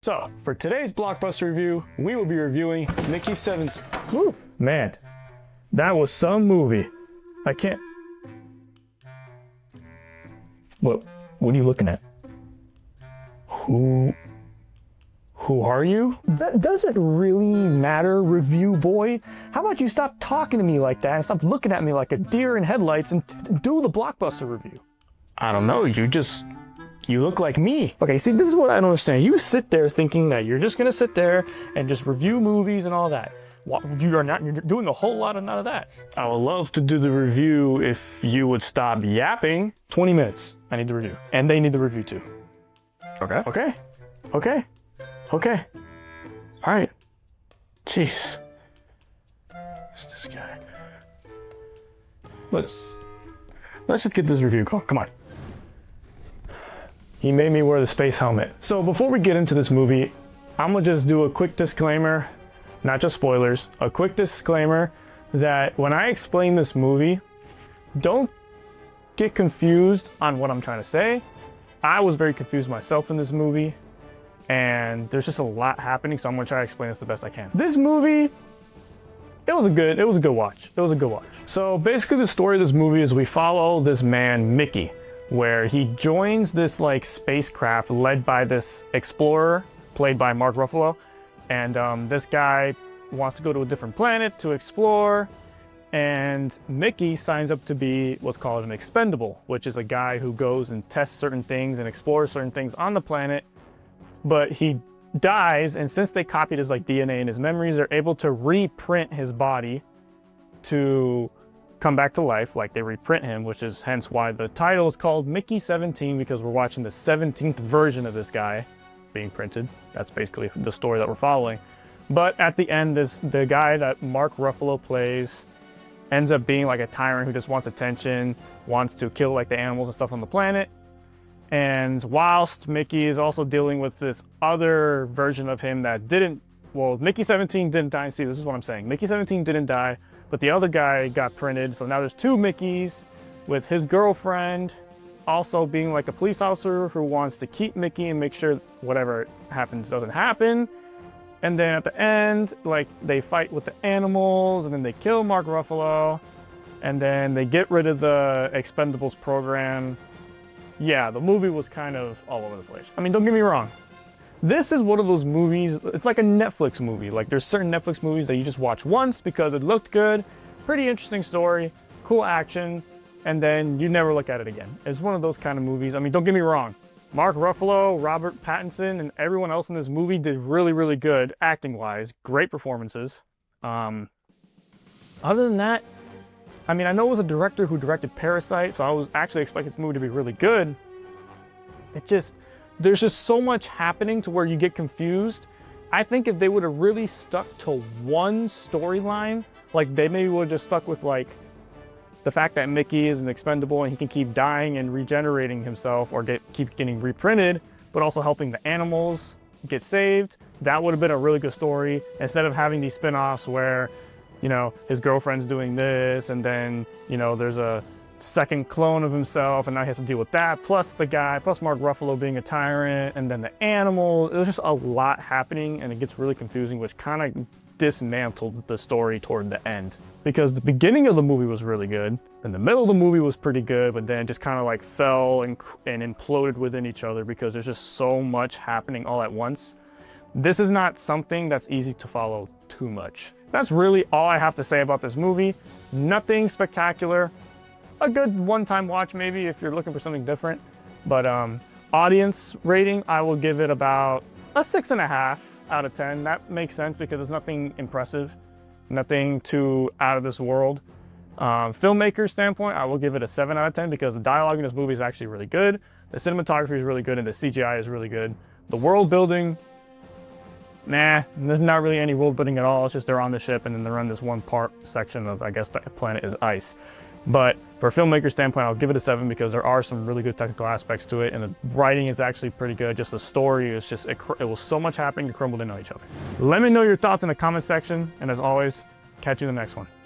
So, for today's Blockbuster review, we will be reviewing Mickey 7's... Woo! Man, that was some movie. I can't... What are you looking at? Who are you? That doesn't really matter, review boy. How about you stop talking to me like that and stop looking at me like a deer in headlights and do the Blockbuster review? I don't know, you look like me. Okay, see, this is what I don't understand. You sit there thinking that you're just gonna sit there and just review movies and all that. You're doing a whole lot of none of that. I would love to do the review if you would stop yapping. 20 minutes, I need the review. And they need the review too. Okay. Okay. Okay. Okay. All right. Jeez. It's this guy. Let's just get this review going. Come on. He made me wear the space helmet. So before we get into this movie, I'm gonna just do a quick disclaimer, not just spoilers, a quick disclaimer that when I explain this movie, don't get confused on what I'm trying to say. I was very confused myself in this movie, and there's just a lot happening, so I'm gonna try to explain this the best I can. This movie, it was a good watch. It was a good watch. So basically the story of this movie is we follow this man, Mickey, where he joins this like spacecraft led by this explorer played by Mark Ruffalo, and this guy wants to go to a different planet to explore, and Mickey signs up to be what's called an expendable, which is a guy who goes and tests certain things and explores certain things on the planet, but he dies, and since they copied his like DNA and his memories, they're able to reprint his body to come back to life, like they reprint him, which is hence why the title is called Mickey 17, because we're watching the 17th version of this guy being printed. That's basically the story that we're following. But at the end, the guy that Mark Ruffalo plays ends up being like a tyrant who just wants attention, wants to kill like the animals and stuff on the planet. And whilst Mickey is also dealing with this other version of him that didn't, well, Mickey 17 didn't die. See, this is what I'm saying. Mickey 17 didn't die, but the other guy got printed. So now there's two Mickeys, with his girlfriend also being like a police officer who wants to keep Mickey and make sure whatever happens doesn't happen. And then at the end, like they fight with the animals, and then they kill Mark Ruffalo, and then they get rid of the Expendables program. Yeah, the movie was kind of all over the place. I mean, don't get me wrong. This is one of those movies, it's like a Netflix movie. Like there's certain Netflix movies that you just watch once because it looked good, pretty interesting story, cool action, and then you never look at it again. It's one of those kind of movies. I mean, don't get me wrong. Mark Ruffalo, Robert Pattinson, and everyone else in this movie did really, really good acting-wise. Great performances. Other than that, I mean, I know it was a director who directed Parasite, so I was actually expecting this movie to be really good. There's just so much happening to where you get confused. I think if they would have really stuck to one storyline, like they maybe would have just stuck with like the fact that Mickey is an expendable and he can keep dying and regenerating himself, or keep getting reprinted, but also helping the animals get saved, that would have been a really good story, instead of having these spin-offs where, you know, his girlfriend's doing this, and then, you know, there's a second clone of himself, and now he has to deal with that, plus Mark Ruffalo being a tyrant, and then the animal. There's just a lot happening, and it gets really confusing, which kind of dismantled the story toward the end. Because the beginning of the movie was really good, and the middle of the movie was pretty good, but then it just kind of like fell and imploded within each other because there's just so much happening all at once. This is not something that's easy to follow too much. That's really all I have to say about this movie. Nothing spectacular. A good one-time watch maybe if you're looking for something different. But audience rating, I will give it about a 6.5 out of 10. That makes sense because there's nothing impressive, nothing too out of this world. Filmmaker standpoint, I will give it a 7 out of 10 because the dialogue in this movie is actually really good. The cinematography is really good, and the CGI is really good. The world building, nah, there's not really any world building at all. It's just they're on the ship and then they're on this one part section of, I guess the planet is ice. But for a filmmaker standpoint, I'll give it a 7 because there are some really good technical aspects to it, and the writing is actually pretty good. Just the story is just, it was so much happening, it crumbled into each other. Let me know your thoughts in the comment section, and as always, catch you in the next one.